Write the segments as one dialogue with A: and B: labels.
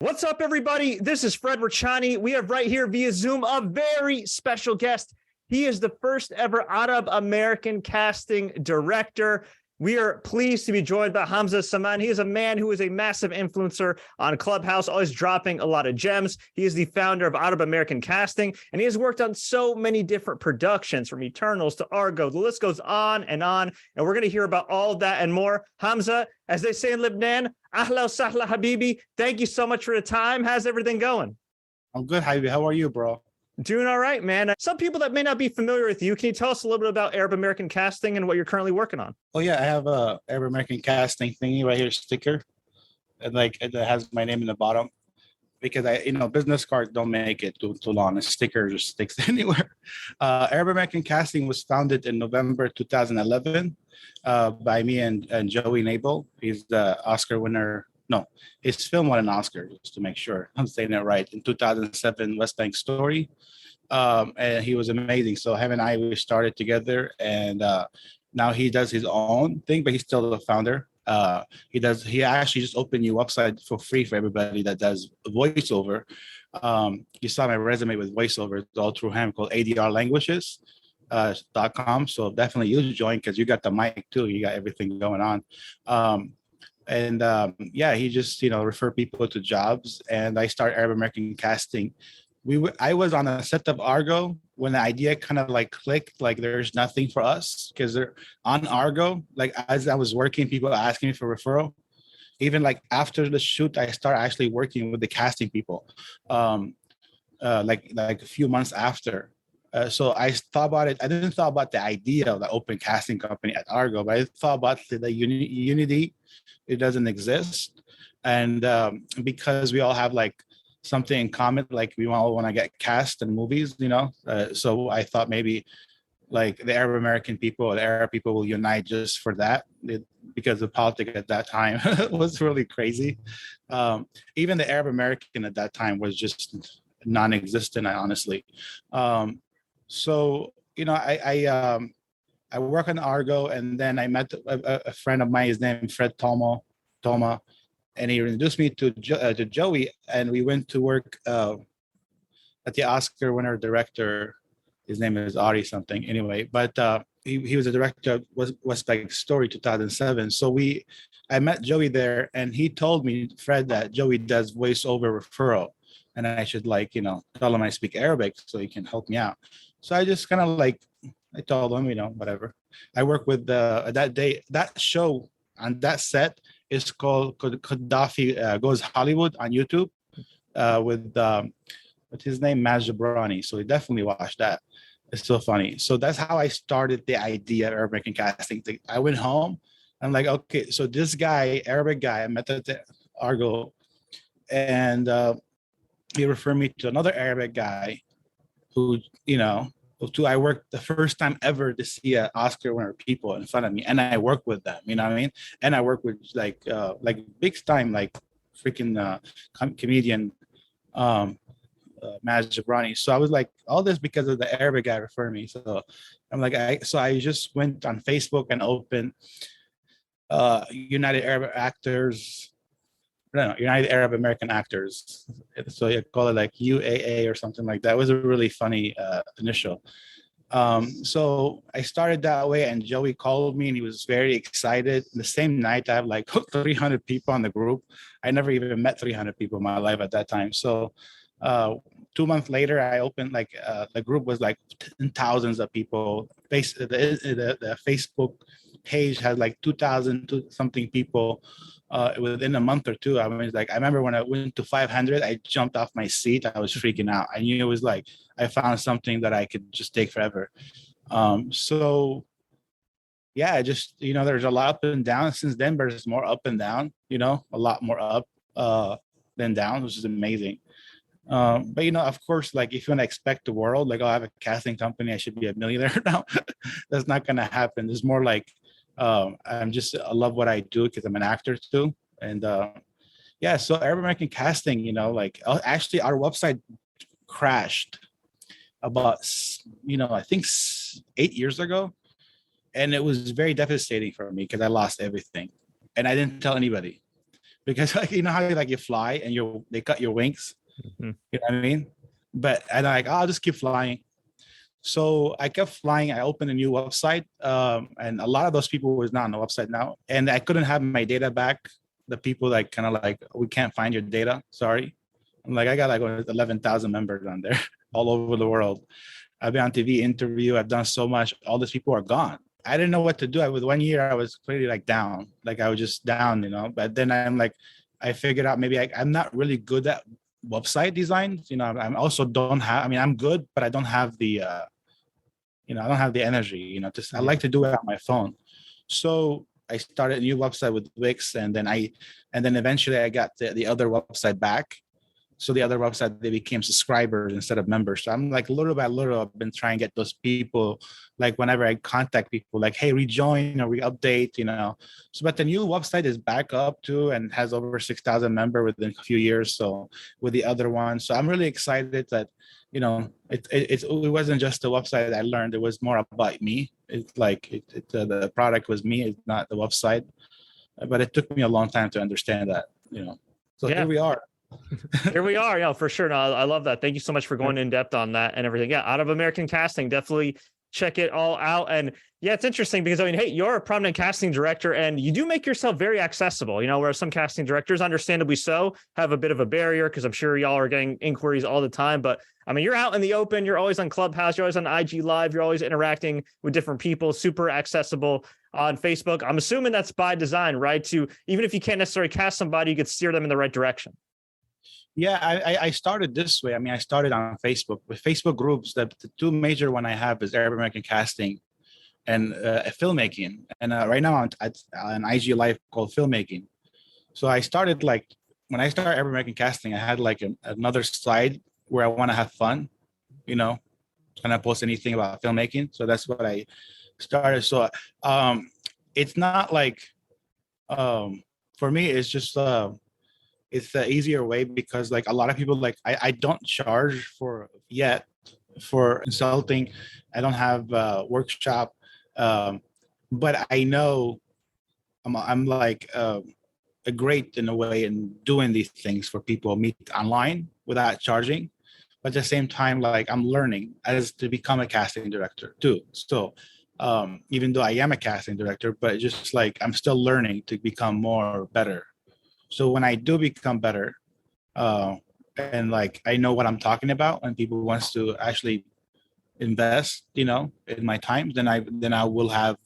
A: What's up, everybody? This is Fred Richani. We have right here via Zoom a very special guest. He is the first ever Arab American casting director. We are pleased to be joined by Hamzah Saman. He is a man who is a massive influencer on Clubhouse, always dropping a lot of gems. He is the founder of Arab American Casting, and he has worked on so many different productions, from Eternals to Argo. The list goes on, and we're going to hear about all of that and more. Hamzah, as they say in Lebanon, ahla wa sahla habibi. Thank you so much for the time. How's everything going?
B: I'm good, Habibi. How are you, bro?
A: Doing all right, man. Some people that may not be familiar with you, can you tell us a little bit about Arab American Casting and what you're currently working on?
B: Oh yeah, I have a Arab American Casting thingy right here, sticker, and like it has my name in the bottom because business cards don't make it too long. A sticker just sticks anywhere. Arab American Casting was founded in November 2011 by me and Joey Nabel. He's the Oscar winner. No, his film won an Oscar, just to make sure I'm saying it right. In 2007, West Bank Story. And he was amazing. So him and I, we started together, and now he does his own thing, but he's still the founder. He actually just opened a new website for free for everybody that does voiceover. You saw my resume with voiceover all through him, called adrlanguages.com. So definitely you join because you got the mic too. You got everything going on. He just refer people to jobs, and I start Arab American Casting. I was on a set of Argo when the idea kind of like clicked, like there's nothing for us because they're on Argo. Like as I was working, people asking me for referral. Even like after the shoot, I started actually working with the casting people, like a few months after. So I thought about it. I didn't thought about the idea of the open casting company at Argo, but I thought about the unity. It doesn't exist, and because we all have like something in common, like we all want to get cast in movies, so I thought maybe like the Arab American people or the Arab people will unite just for that, because the politics at that time was really crazy. Even the Arab American at that time was just non-existent, honestly. I work on Argo, and then I met a friend of mine. His name is Fred Toma, and he introduced me to Joey, and we went to work at the Oscar winner director. His name is Ari something. Anyway, but he was a director of West Bank Story 2007. So I met Joey there, and he told me, Fred, that Joey does voiceover referral, and I should tell him I speak Arabic so he can help me out. So I just kind of I told him, whatever. I work with that show on that set is called Gaddafi Goes Hollywood on YouTube with what's his name, Maz Jabrani. So we definitely watch that. It's so funny. So that's how I started the idea of Arabic American Casting. I went home. I'm like, okay, so this guy, Arabic guy, I met at the Argo, and he referred me to another Arabic guy who, I worked the first time ever to see an Oscar winner people in front of me, and I work with them, you know what I mean? And I work with like big time, like freaking comedian Maz Jabrani. So I was like, all this because of the Arabic guy referred me. So I'm like, I just went on Facebook and opened United Arab Actors. No, United Arab American Actors. So you call it like UAA or something like that. It was a really funny initial. So I started that way, and Joey called me, and he was very excited. The same night, I have like 300 people on the group. I never even met 300 people in my life at that time. So 2 months later, I opened the group was like thousands of people. The Facebook page had like 2,000 something people. Within a month or two. I remember when I went to 500, I jumped off my seat. I was freaking out. I knew it was like I found something that I could just take forever. There's a lot up and down since then, but there's more up and down. A lot more up than down, which is amazing. Of course, like if you want to expect the world, like, oh, I have a casting company, I should be a millionaire now. That's not gonna happen. There's more like I love what I do because I'm an actor too. And so Arab American Casting, actually our website crashed about, I think 8 years ago. And it was very devastating for me because I lost everything. And I didn't tell anybody because like, you know how you fly and they cut your wings,
A: Mhm.
B: you know what I mean? But and I'm like, I'll just keep flying. So I kept flying. I opened a new website, and a lot of those people was not on the website now, and I couldn't have my data back. The people like kind of like, we can't find your data. Sorry. I'm like, I got like 11,000 members on there all over the world. I've been on TV interview. I've done so much. All these people are gone. I didn't know what to do. With 1 year, I was pretty like down. Like I was just down, you know. But then I'm like, I figured out maybe I'm not really good at website designs. You know, I'm also don't have. I mean, I'm good, but I don't have the, I don't have the energy. You know, just I like to do it on my phone. So I started a new website with Wix, and then eventually I got the other website back. So the other website, they became subscribers instead of members. So I'm like, little by little, I've been trying to get those people, like whenever I contact people, like, hey, rejoin or re-update, you know. So, but the new website is back up too and has over 6,000 members within a few years. So with the other one, so I'm really excited that, you know, it wasn't just the website I learned. It was more about me. It's like the product was me, it's not the website. But it took me a long time to understand that, you know. So
A: Yeah.
B: here we are.
A: Here we are. Yeah, for sure. No, I love that. Thank you so much for going in depth on that and everything. Yeah, Out of American Casting, definitely check it all out. And yeah, it's interesting because I mean, hey, you're a prominent casting director and you do make yourself very accessible, you know, whereas some casting directors, understandably so, have a bit of a barrier because I'm sure y'all are getting inquiries all the time. But I mean, you're out in the open, you're always on Clubhouse, you're always on IG Live, you're always interacting with different people, super accessible on Facebook. I'm assuming that's by design, right? To even if you can't necessarily cast somebody, you could steer them in the right direction.
B: Yeah, I started this way. I mean, I started on Facebook with Facebook groups. The two major one I have is Arab American Casting and filmmaking. And right now I'm at an IG Live called Filmmaking. So I started like, when I started Arab American Casting, I had like another side where I want to have fun, you know, and I post anything about filmmaking. So that's what I started. So it's not like, for me, it's just, it's the easier way because like a lot of people like I don't charge for consulting. I don't have a workshop, but I know I'm like a great in a way in doing these things for people meet online without charging. But at the same time, like I'm learning as to become a casting director too. Still, even though I am a casting director, but just like I'm still learning to become more better. So when I do become better, and like I know what I'm talking about, and people wants to actually invest, you know, in my time, then I will have,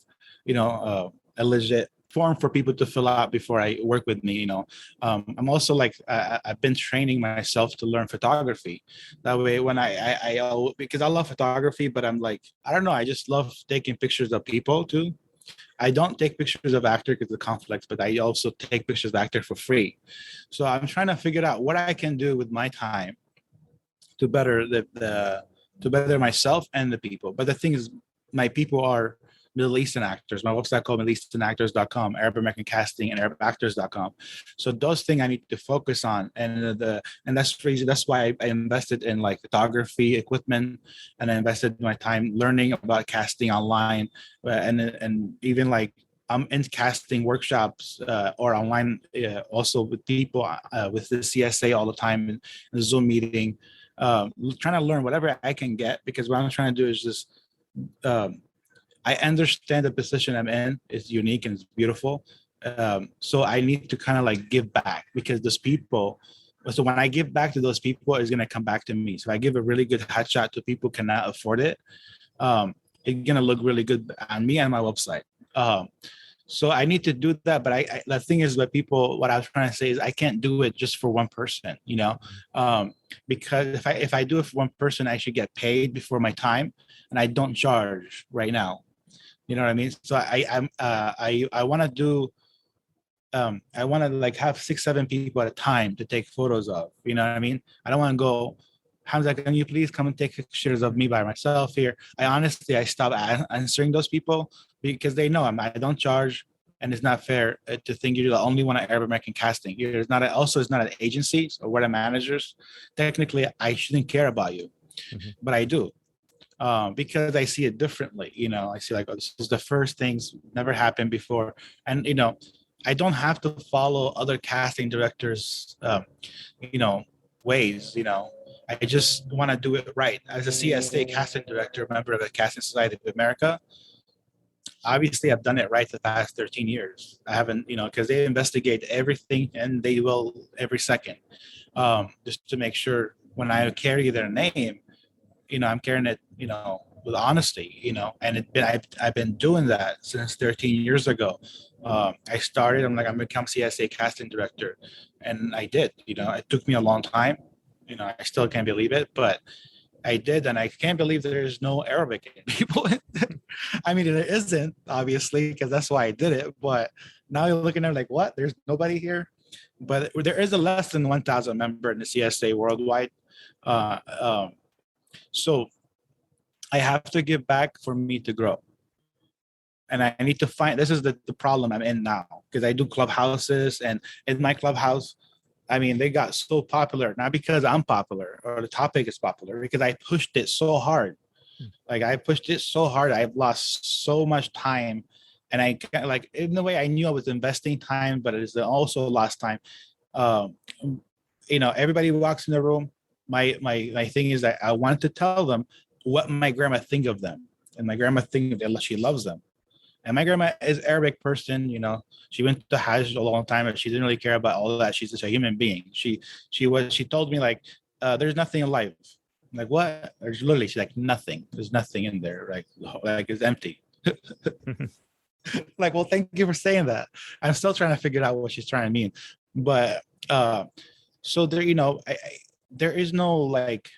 B: you know, a legit form for people to fill out before I work with me. You know, I'm also like I've been training myself to learn photography. That way, when because I love photography, but I'm like I don't know, I just love taking pictures of people too. I don't take pictures of actor because of conflicts, but I also take pictures of actor for free. So I'm trying to figure out what I can do with my time to better to better myself and the people. But the thing is, my people are Middle Eastern actors. My website called MiddleEasternActors.com, Arab American Casting, and ArabActors.com. So those things I need to focus on, and that's the reason. That's why I invested in like photography equipment, and I invested my time learning about casting online, and even like I'm in casting workshops or online, also with people with the CSA all the time in the Zoom meeting, trying to learn whatever I can get because what I'm trying to do is just. I understand the position I'm in is unique and it's beautiful. So I need to kind of like give back because those people, so when I give back to those people, it's going to come back to me. So I give a really good headshot to people who cannot afford it. It's going to look really good on me and my website. So I need to do that. But the thing is what I was trying to say is I can't do it just for one person, you know, because if I do it for one person, I should get paid before my time and I don't charge right now. You know what I mean? So I want to do, I want to like have 6-7 people at a time to take photos of, you know what I mean? I don't want to go, Hamzah, can you please come and take pictures of me by myself here? I stopped answering those people because they know I don't charge and it's not fair to think you're the only one at Arab American Casting. It's not an agency or we're the managers. Technically, I shouldn't care about you, but I do. Because I see it differently, you know, I see like, oh, this is the first things never happened before. And, you know, I don't have to follow other casting directors, ways. I just want to do it right. As a CSA casting director, member of the Casting Society of America, obviously I've done it right the past 13 years. I haven't, because they investigate everything and they will every second, just to make sure when I carry their name, I'm carrying it, with honesty, and I've been doing that since 13 years ago. I started, I'm gonna become CSA casting director, and I did, it took me a long time. I still can't believe it, but I did, and I can't believe there's no Arabic in people. I mean, there isn't, obviously, because that's why I did it. But now you're looking at it like, what? There's nobody here. But there is a less than 1,000 member in the CSA worldwide. Uh, um, so I have to give back for me to grow. And I need to find, this is the problem I'm in now, because I do clubhouses, and in my clubhouse, I mean, they got so popular, not because I'm popular or the topic is popular, because I pushed it so hard. Like I pushed it so hard, I've lost so much time. And I like, in the way I knew I was investing time, but it is also lost time. Um, everybody walks in the room. My thing is that I wanted to tell them what my grandma think of them. And my grandma think that she loves them. And my grandma is Arabic person, she went to Hajj a long time, but she didn't really care about all of that. She's just a human being. She told me like, there's nothing in life. I'm like, what? There's literally, she's like, nothing. There's nothing in there. Like it's empty. Like, well, thank you for saying that. I'm still trying to figure out what she's trying to mean. But so there, there is no like,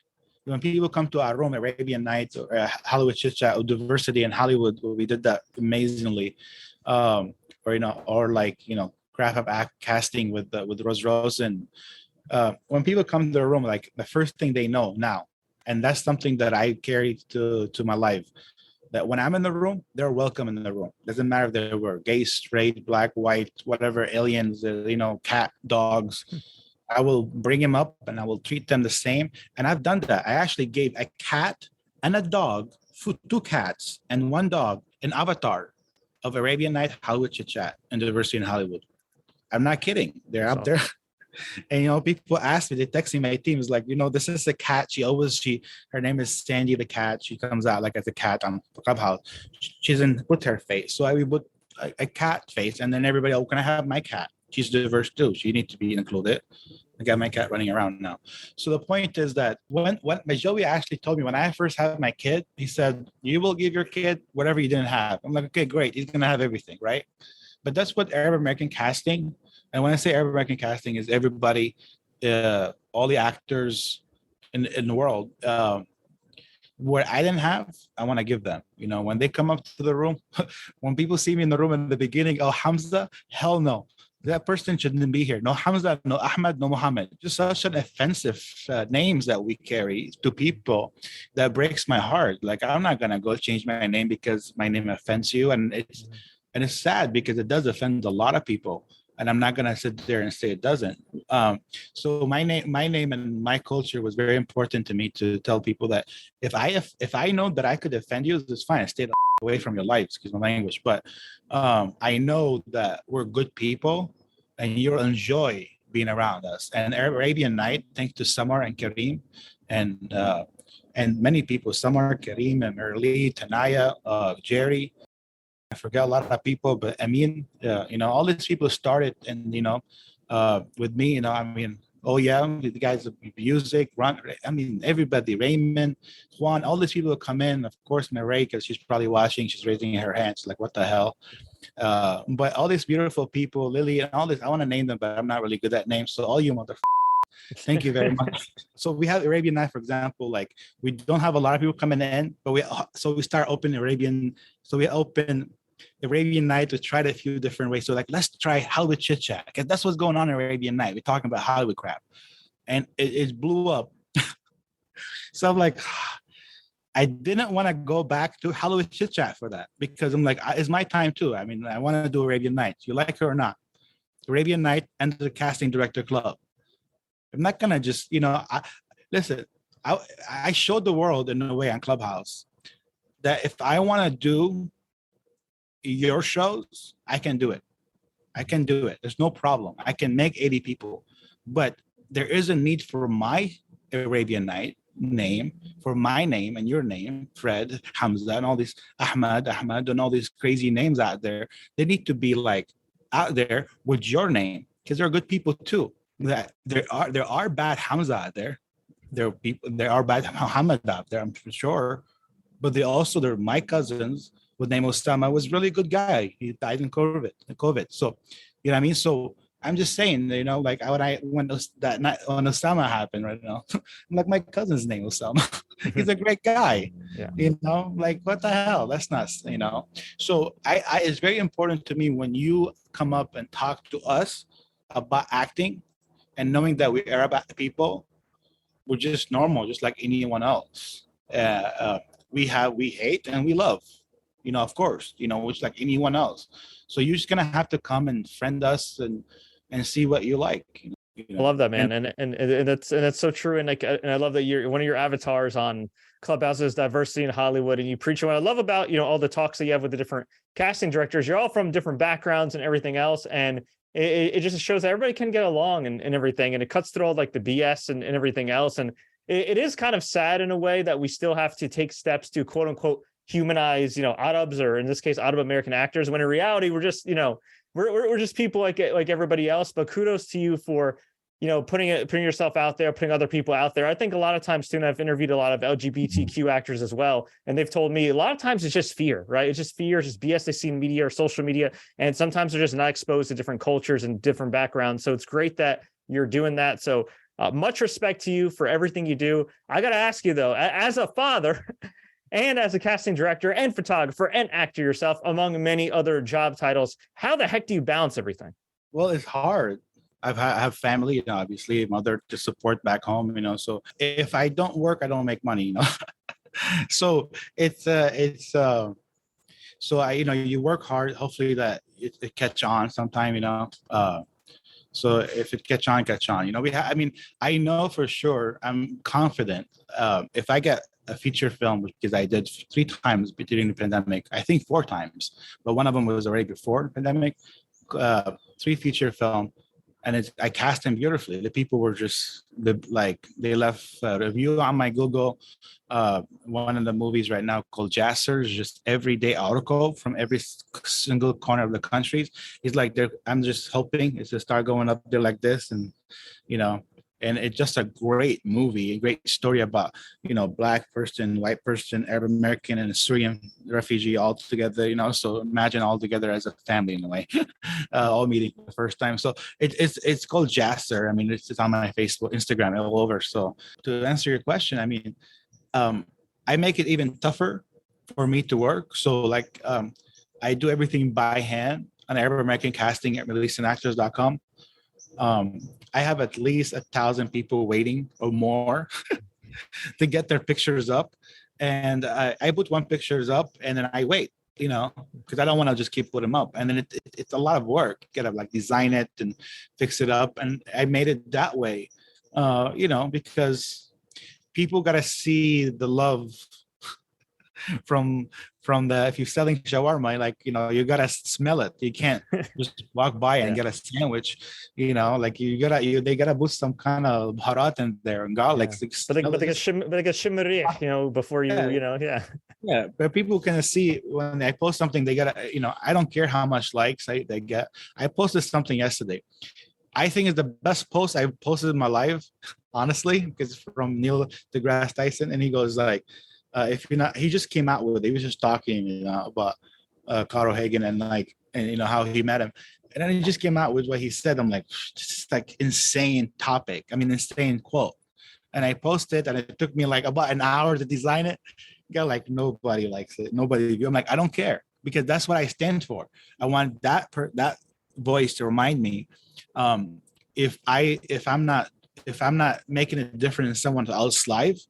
B: when people come to our room, Arabian Nights or Hollywood Chit Chat or diversity in Hollywood, we did that amazingly. Or like, craft of act casting with Rose Rose. And when people come to the room, like the first thing they know now, and that's something that I carry to my life, that when I'm in the room, they're welcome in the room. Doesn't matter if they were gay, straight, black, white, whatever, aliens, cat, dogs. I will bring him up and I will treat them the same. And I've done that. I actually gave a cat and a dog, two cats and one dog, an avatar of Arabian Night Hollywood Chit Chat and Diversity in Hollywood. I'm not kidding. They're up there. And people ask me, they text me, my team is like, this is a cat. Her name is Sandy the cat. She comes out like as a cat on Clubhouse. She's in with her face. So I would put a cat face, and then everybody, oh, can I have my cat? She's diverse too. She needs to be included. I got my cat running around now. So the point is that when my Joey actually told me when I first had my kid, he said, you will give your kid whatever you didn't have. I'm like, okay, great. He's gonna have everything, right? But that's what Arab American casting. And when I say Arab American casting, is everybody, all the actors in the world. What I didn't have, I want to give them. When they come up to the room, when people see me in the room in the beginning, oh, Hamzah, hell no. That person shouldn't be here. No Hamzah, no Ahmed, no Muhammad. Just such an offensive names that we carry to people that breaks my heart. Like, I'm not going to go change my name because my name offends you. And it's sad because it does offend a lot of people. And I'm not going to sit there and say it doesn't. So my name and my culture was very important to me to tell people that if I know that I could offend you, it's fine. Stay away from your life, excuse my language. But I know that we're good people and you'll enjoy being around us. And Arabian Night, thanks to Samar and Kareem and many people, Samar, Kareem, and Merli, Tanaya, Jerry. I forget a lot of people, but Amin, all these people started and, with me, I mean, oh yeah, the guys of music, Ron, I mean, everybody, Raymond, Juan, all these people come in, of course, Mireille, because she's probably watching, she's raising her hands, like, what the hell? But all these beautiful people, Lily, and all this, I want to name them, but I'm not really good at names. So all you motherfuckers, thank you very much. So we have Arabian Night, for example, like we don't have a lot of people coming in, but we start opening Arabian. So we open Arabian Night to try it a few different ways. So like, let's try Hollywood Chit Chat, because that's what's going on in Arabian Night. We're talking about Hollywood crap, and it blew up. So I'm like, I didn't want to go back to Hollywood Chit Chat for that, because I'm like, it's my time too. I mean, I want to do Arabian Nights. You like her or not? Arabian Night and the Casting Director Club. I'm not gonna just, listen. I showed the world in a way on Clubhouse that if I want to do your shows, I can do it. I can do it. There's no problem. I can make 80 people. But there is a need for my Arabian Night name, for my name and your name, Fred, Hamzah, and all these Ahmad, and all these crazy names out there. They need to be like out there with your name, because there are good people too. That there are bad Hamzah out there. There are bad Muhammad out there, I'm sure. But they're my cousins with name Osama was really good guy. He died in COVID. So, you know what I mean? So I'm just saying, like when that night when Osama happened right now, I'm like, my cousin's name Osama. He's a great guy.
A: Yeah.
B: Like what the hell? That's not, So I it's very important to me when you come up and talk to us about acting and knowing that we are about people, we're just normal, just like anyone else. We hate and we love, of course, it's like anyone else. So you're just gonna have to come and friend us and see what you like.
A: I love that, man, and that's so true. And and I love that one of your avatars on Clubhouse is diversity in Hollywood, and you preach what I love about all the talks that you have with the different casting directors. You're all from different backgrounds and everything else, and it just shows that everybody can get along and everything, and it cuts through all like the BS and everything else. And it is kind of sad in a way that we still have to take steps to quote unquote humanize, Arabs, or in this case, Arab American actors, when in reality, we're just, we're just people like everybody else. But kudos to you for, putting yourself out there, putting other people out there. I think a lot of times too, and I've interviewed a lot of LGBTQ actors as well, and they've told me a lot of times it's just fear, right? It's just fear, it's just BS they see in media or social media. And sometimes they're just not exposed to different cultures and different backgrounds. So it's great that you're doing that. So much respect to you for everything you do. I got to ask you though, as a father and as a casting director and photographer and actor yourself, among many other job titles, how the heck do you balance everything?
B: Well, it's hard. I have family, obviously, a mother to support back home, so if I don't work, I don't make money, so so I, you work hard, hopefully that it catch on sometime, so if it catch on, I know for sure, I'm confident, if I get a feature film, because I did 3 times during the pandemic, I think 4 times, but one of them was already before the pandemic, 3 feature film. And I cast them beautifully. The people were just they left a review on my Google. One of the movies right now called Jacir is just everyday article from every single corner of the countries. It's like I'm just hoping it's to start going up there like this, and and it's just a great movie, a great story about Black person, white person, Arab American, and a Syrian refugee all together. So imagine all together as a family in a way, all meeting for the first time. So it's called Jacir. It's on my Facebook, Instagram, all over. So to answer your question, I make it even tougher for me to work. So I do everything by hand on Arab American casting at releasingactors.com. I have at least 1,000 people waiting or more to get their pictures up. And I put one pictures up and then I wait, because I don't want to just keep putting them up. And then it's a lot of work. You gotta design it and fix it up. And I made it that way, because people gotta see the love from the, if you're selling shawarma, you gotta smell it. You can't just walk by and get a sandwich, they gotta put some kind of baharat in there and garlic.
A: But they get shimmerich, before you,
B: but people can see when I post something, they gotta, I don't care how much likes they get. I posted something yesterday, I think it's the best post I've posted in my life, honestly, because it's from Neil deGrasse Tyson, and he goes if you're not, he just came out with it. He was just talking, about Carl Hagen and how he met him, and then he just came out with what he said. I'm like, just insane topic. Insane quote, and I posted, and it took me about an hour to design it. Got nobody likes it. Nobody. I'm like, I don't care, because that's what I stand for. I want that voice to remind me, if I'm not making a difference in someone else's life,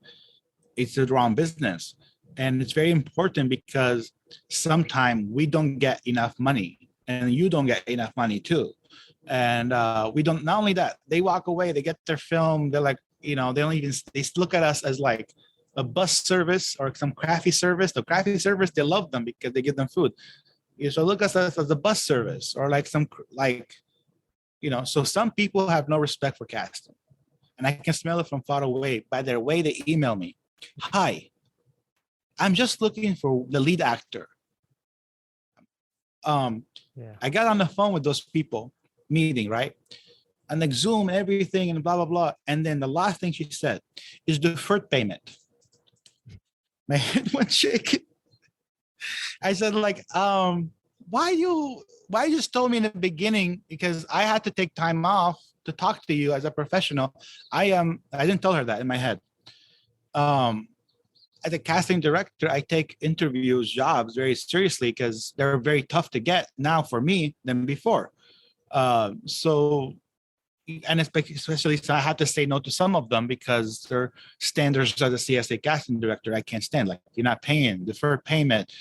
B: it's the wrong business. And it's very important because sometimes we don't get enough money, and you don't get enough money too. And we don't, not only that, they walk away, they get their film, they're they don't even, they look at us as a bus service or some crafty service. The crafty service, they love them because they give them food. So look at us as a bus service or like so some people have no respect for casting. And I can smell it from far away by their way they email me. Hi, I'm just looking for the lead actor. I got on the phone with those people meeting, right? And like Zoom, everything and blah, blah, blah. And then the last thing she said is deferred payment. My head went shaking. I said like, why you just told me in the beginning, because I had to take time off to talk to you as a professional. I didn't tell her that in my head. As a casting director, I take interviews, jobs very seriously because they're very tough to get now for me than before. And especially so I have to say no to some of them because their standards as a CSA casting director I can't stand. Like, you're not paying, deferred payment,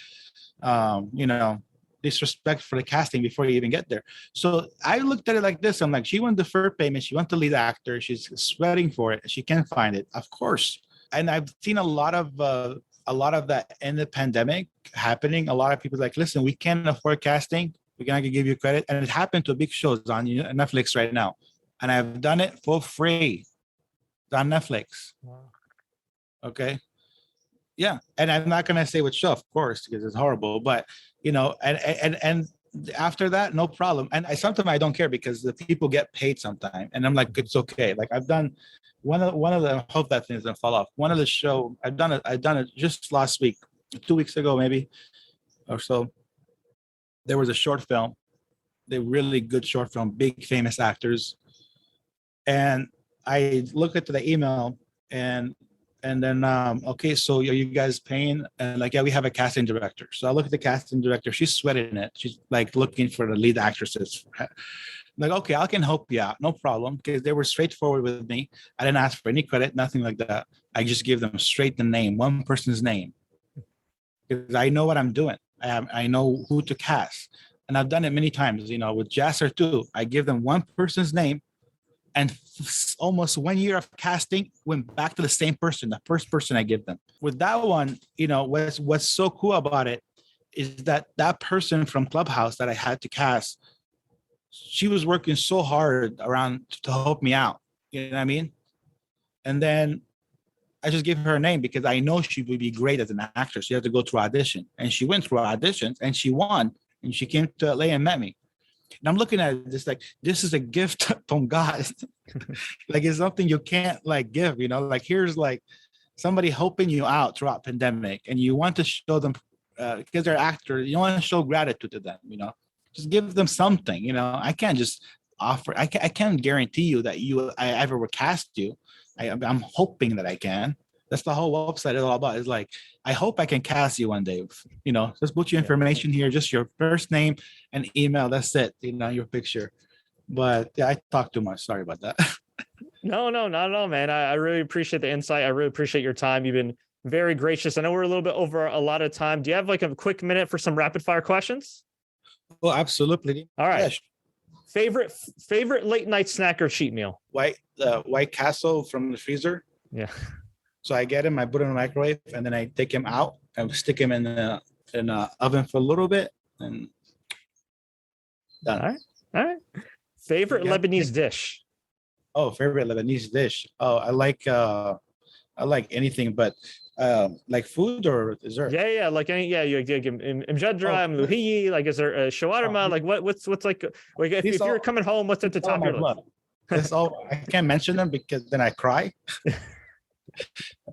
B: disrespect for the casting before you even get there. So I looked at it like this. I'm like, she wants deferred payment. She wants the lead actor. She's sweating for it. She can't find it, of course. And I've seen a lot of that in the pandemic happening. A lot of people like, listen, we can't afford casting. We're not gonna give you credit. And it happened to big shows on Netflix right now. And I've done it for free. It's on Netflix.
A: Wow.
B: Okay. Yeah. And I'm not gonna say which show, of course, because it's horrible. But and after that, no problem. And sometimes I don't care because the people get paid sometime. And I'm like, it's okay. Like I've done one of the, I hope that thing doesn't fall off. One of the show, I've done it just last week, 2 weeks ago, maybe, or so. There was a short film, the really good short film, big famous actors. And I look at the email and then, okay, so are you guys paying? And like, yeah, we have a casting director. So I look at the casting director, she's sweating it. She's like looking for the lead actresses. Like, okay, I can help you out, no problem, because they were straightforward with me. I didn't ask for any credit, nothing like that. I just give them straight the name, one person's name, because I know what I'm doing. I know who to cast, and I've done it many times. With Jacir too, I give them one person's name, and almost 1 year of casting went back to the same person, the first person I give them. With that one, what's so cool about it is that person from Clubhouse that I had to cast, she was working so hard around to help me out. You know what I mean? And then I just gave her a name because I know she would be great as an actress. She had to go through audition, and she went through auditions and she won, and she came to LA and met me. And I'm looking at this like, this is a gift from God. Like, it's something you can't like give, like here's like somebody helping you out throughout pandemic, and you want to show them because they're actors, you want to show gratitude to them, just give them something, I can't just offer, I can't guarantee you that I ever would cast you. I'm hoping that I can. That's the whole website is all about. It's like, I hope I can cast you one day. Just put your information here, just your first name and email. That's it. Your picture. But yeah, I talked too much. Sorry about that.
A: No, not at all, man. I really appreciate the insight. I really appreciate your time. You've been very gracious. I know we're a little bit over a lot of time. Do you have like a quick minute for some rapid fire questions?
B: Oh, absolutely.
A: All right.
B: Yes.
A: Favorite late night snack or cheat meal?
B: White Castle from the freezer.
A: Yeah.
B: So I get him, I put him in the microwave, and then I take him out and stick him in the oven for a little bit, and done.
A: All right. Favorite Lebanese dish?
B: Oh, favorite Lebanese dish. Oh, I like anything, but like food or dessert.
A: Yeah, like any. Yeah, you give mjadra, mluhiyi. Like, is there a shawarma? Like, what's like if you're coming home, what's at the top of your list?
B: That's all. I can't mention them because then I cry.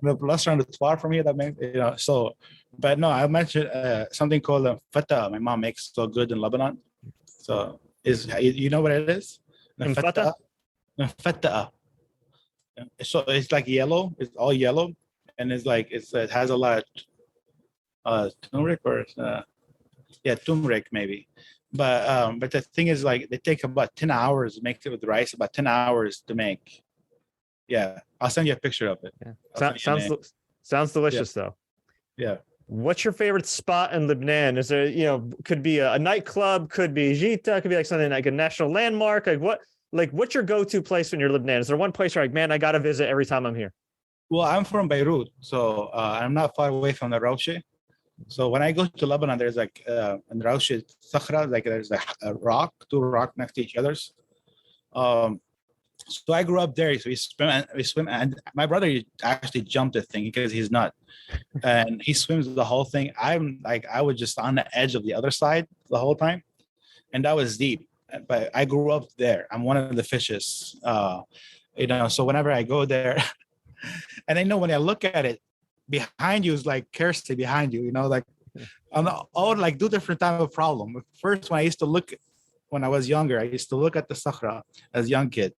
B: The restaurant is far from here. That makes so. But no, I mentioned something called fata. My mom makes so good in Lebanon. So you know what it is?
A: Fata.
B: Fata. So it's like yellow. It's all yellow, and it's like it has a lot of turmeric or turmeric maybe. But the thing is, like, they take about 10 hours to make it with rice. About 10 hours to make. Yeah, I'll send you a picture of it.
A: Yeah. Sounds delicious though.
B: Yeah.
A: What's your favorite spot in Lebanon? Is there, could be a nightclub, could be Jita, could be like something like a national landmark. What's your go-to place when you're in Lebanon? Is there one place where like, man, I got to visit every time I'm here?
B: Well, I'm from Beirut, so I'm not far away from the Roche. So when I go to Lebanon, there's like in Raush Sakhra, like there's like a rock, two rock next to each other's. So I grew up there. So we swim, and my brother actually jumped the thing because he's not, and he swims the whole thing. I'm like, I was just on the edge of the other side the whole time, and that was deep. But I grew up there. I'm one of the fishes, So whenever I go there, and I know when I look at it, behind you is like Kirsty behind you, like on the all like do different type of problem. First, when I was younger, I used to look at the Sahra as a young kid.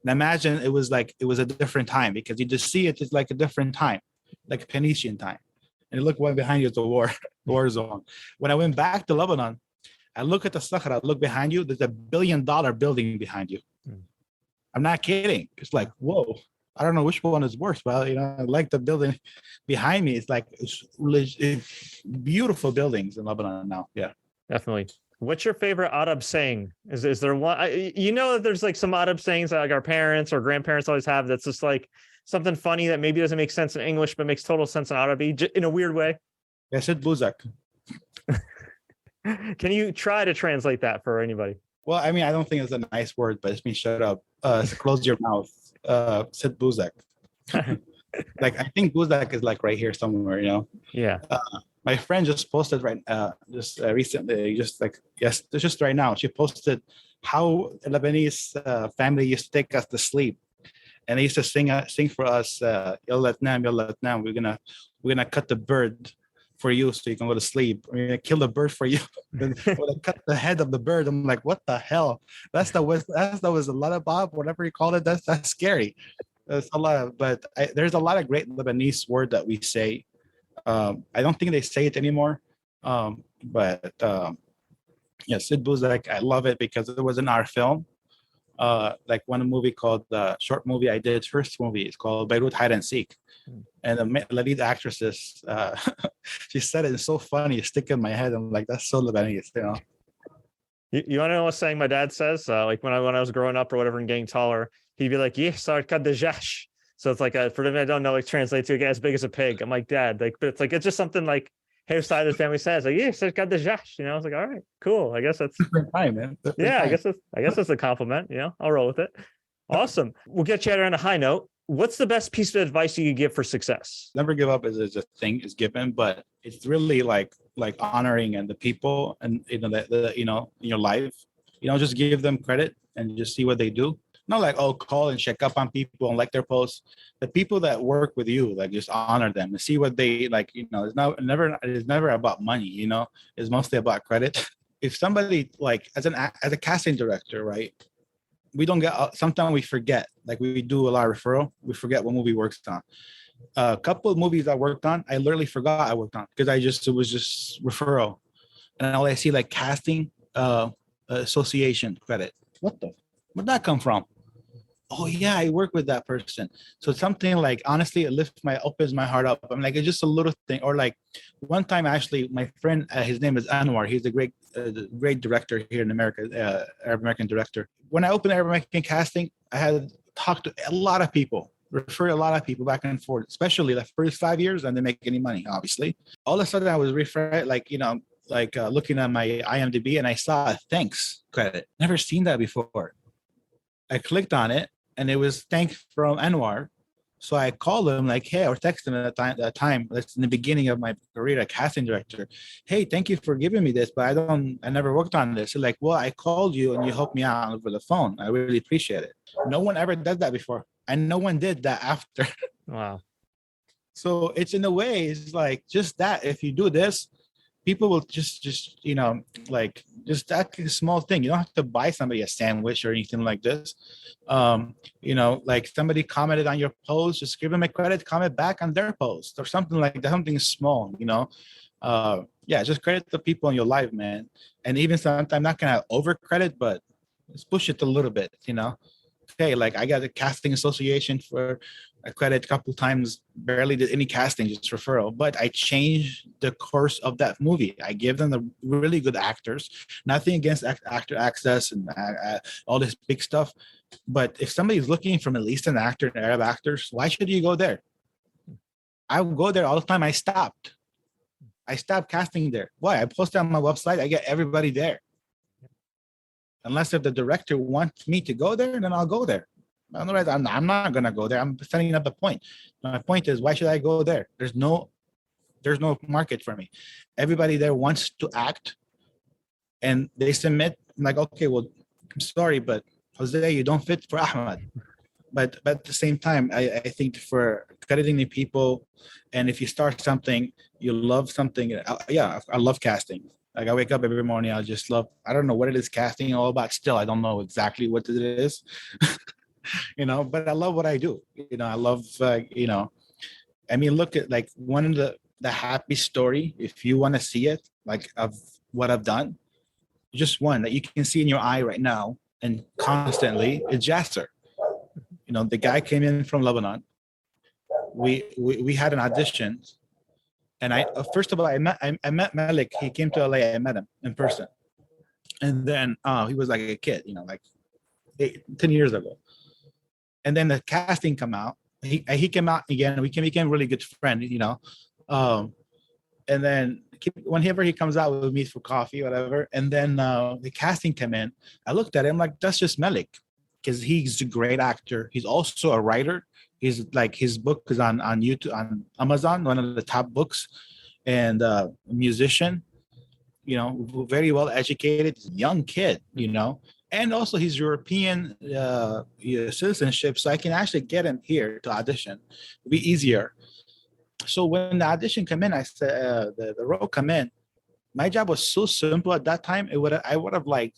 B: And imagine it was a different time because you just see it's like a different time, like Phoenician time. And you look one behind you is the war zone. When I went back to Lebanon, I look at the Sahra, look behind you, there's $1 billion building behind you. I'm not kidding. It's like, whoa. I don't know which one is worse, but I like the building behind me. It's beautiful buildings in Lebanon now. Yeah,
A: Definitely. What's your favorite Arab saying? Is there one? There's like some Arab sayings that like our parents or grandparents always have. That's just like something funny that maybe doesn't make sense in English, but makes total sense in Arabic in a weird way.
B: I said Buzak.
A: Can you try to translate that for anybody?
B: Well, I mean, I don't think it's a nice word, but it means shut up. Close your mouth. Said Buzak. Like I think Buzak is like right here somewhere.
A: Yeah.
B: My friend just posted recently, just right now. She posted how a Lebanese family used to take us to sleep, and they used to sing for us. Yalla tnam, yalla tnam. We're gonna cut the bird for you so you can go to sleep. We're gonna kill the bird for you. We're gonna cut the head of the bird. I'm like, what the hell? That was a lot of Bob, whatever you call it. That's scary. There's a lot, but there's a lot of great Lebanese word that we say. I don't think they say it anymore. But Sid Buzak, I love it because it was in our film. Like one movie called the short movie I did, first movie, it's called Beirut Hide and Seek. And the lead actress is, she said it, it's so funny, it's sticking in my head. I'm like, that's so Lebanese,
A: You want to know what saying my dad says? Like when I was growing up or whatever and getting taller, he'd be like, "Yeah, sar kadajash." So it's like for them I don't know, like translate to as big as a pig. I'm like, Dad, but it's just something like his side of the family says, like, "Yeah, sar kadajash." I was like, all right, cool. I guess that's
B: fine, man.
A: I guess that's a compliment. I'll roll with it. Awesome. We'll get you out on a high note. What's the best piece of advice you could give for success?
B: Never give up is a thing is given, but it's really like honoring and the people and in your life, just give them credit and just see what they do. Not like, call and check up on people and like their posts. The people that work with you, like just honor them and see what they like. It's never about money. It's mostly about credit. If somebody like as a casting director, right? We don't get. Sometimes we forget. Like we do a lot of referral. We forget what movie works on. A couple of movies I worked on, I literally forgot I worked on because it was just referral, and all I see like casting association credit. Where'd that come from? Oh yeah, I work with that person. So something like honestly, it opens my heart up. I'm like, it's just a little thing. Or like one time, actually, my friend, his name is Anwar. He's a great director here in America, Arab American director. When I opened Arab American casting, I had talked to a lot of people, refer a lot of people back and forth, especially the first 5 years, and they make any money, obviously. All of a sudden, I was looking at my IMDb, and I saw a thanks credit. Never seen that before. I clicked on it, and it was thanks from Anwar. So I called him like, hey, or texted him at that time. That's in the beginning of my career as casting director. Hey, thank you for giving me this, but I never worked on this. So like, well, I called you and you helped me out over the phone. I really appreciate it. No one ever does that before. And no one did that after.
A: Wow.
B: So it's in a way, it's like just that. If you do this, people will just that small thing. You don't have to buy somebody a sandwich or anything like this. Like somebody commented on your post, just give them a credit, comment back on their post or something like that. Something small, just credit the people in your life, man. And even sometimes not gonna over credit, but let's push it a little bit, Okay, like I got a casting association for a credit a couple times, barely did any casting, just referral. But I changed the course of that movie. I give them the really good actors. Nothing against actor access and all this big stuff. But if somebody's looking for Middle Eastern actor and Arab actors, why should you go there? I would go there all the time. I stopped. I stopped casting there. Why? I posted on my website. I get everybody there. Unless if the director wants me to go there, then I'll go there. Otherwise, I'm not gonna go there. I'm setting up a point. My point is, why should I go there? There's no market for me. Everybody there wants to act, and they submit. I'm like, okay, well, I'm sorry, but Jose, you don't fit for Ahmad. But at the same time, I think for crediting the people, and if you start something, you love something. I love casting. Like I wake up every morning, I just love. I don't know what it is casting all about. Still, I don't know exactly what it is. But I love what I do. I love. I mean, look at like one of the happy story. If you want to see it, like of what I've done, just one that you can see in your eye right now and constantly is Jacir. The guy came in from Lebanon. We had an audition, and first of all I met Malik. He came to LA. I met him in person, and then he was like a kid, like 10 years ago. And then the casting come out. He came out again. We became really good friends, and then whenever he comes out, we'll meet for coffee, whatever. And then the casting came in. I looked at him like, that's just Malik, because he's a great actor. He's also a writer. He's like, his book is on YouTube, on Amazon, one of the top books, and a musician, very well educated, young kid, and also he's European citizenship. So I can actually get him here to audition. It'll be easier. So when the audition come in, I said, the role come in, my job was so simple at that time. I would have like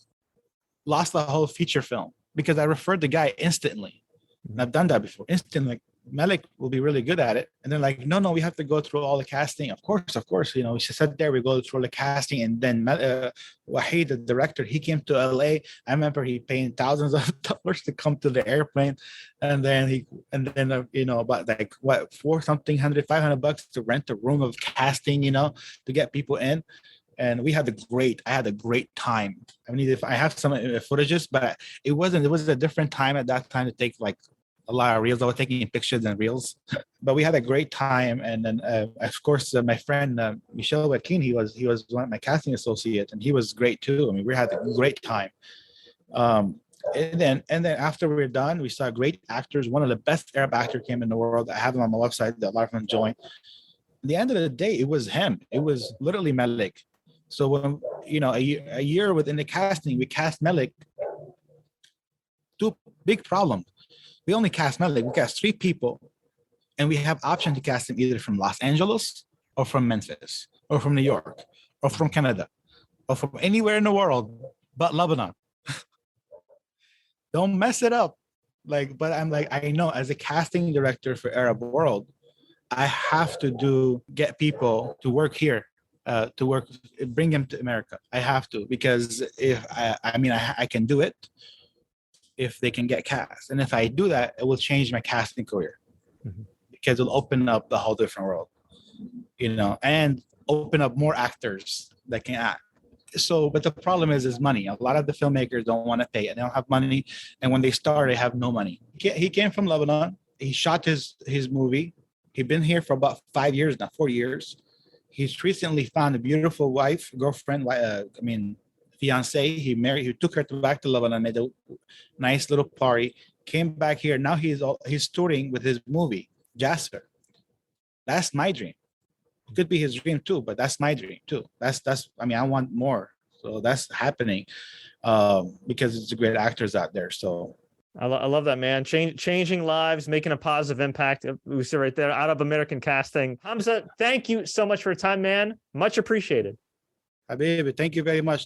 B: lost the whole feature film, because I referred the guy instantly. And I've done that before. Instantly, like, Malik will be really good at it. And then like, no, we have to go through all the casting. Of course. We sat there, we go through the casting. And then Wahid, the director, he came to LA. I remember he paying thousands of dollars to come to the airplane. And then about like what, $500 to rent a room of casting, to get people in. And I had a great time. I mean, if I have some footages, but it was a different time at that time to take like a lot of reels. I was taking pictures and reels, but we had a great time. And then, of course, my friend Michel Joaquin, he was one of my casting associates, and he was great too. I mean, we had a great time. And then after we were done, we saw great actors. One of the best Arab actors came in the world. I have him on my website that a lot of them joined. At the end of the day, it was him. It was literally Malik. So when a year within the casting, we cast Malik. Two big problems. We only cast Malik. We cast 3 people, and we have option to cast him either from Los Angeles or from Memphis or from New York or from Canada or from anywhere in the world but Lebanon. Don't mess it up. But I'm like, I know as a casting director for Arab World, I have to get people to work here. Bring them to America. I have to, because if I can do it if they can get cast, and if I do that, it will change my casting career, because it'll open up the whole different world, and open up more actors that can act. So, but the problem is money. A lot of the filmmakers don't want to pay, and they don't have money, and when they start, they have no money. He came from Lebanon. He shot his movie. He's been here for about 5 years now, 4 years. He's recently found a beautiful girlfriend, fiance. He took her back to Lebanon, made a nice little party, came back here. Now he's touring with his movie, Jacir. That's my dream. It could be his dream too, but that's my dream too. I want more. So that's happening because it's great actors out there. So
A: I love that, man. Changing lives, making a positive impact. We see right there, out of American casting. Hamzah, thank you so much for your time, man. Much appreciated.
B: Habib, thank you very much.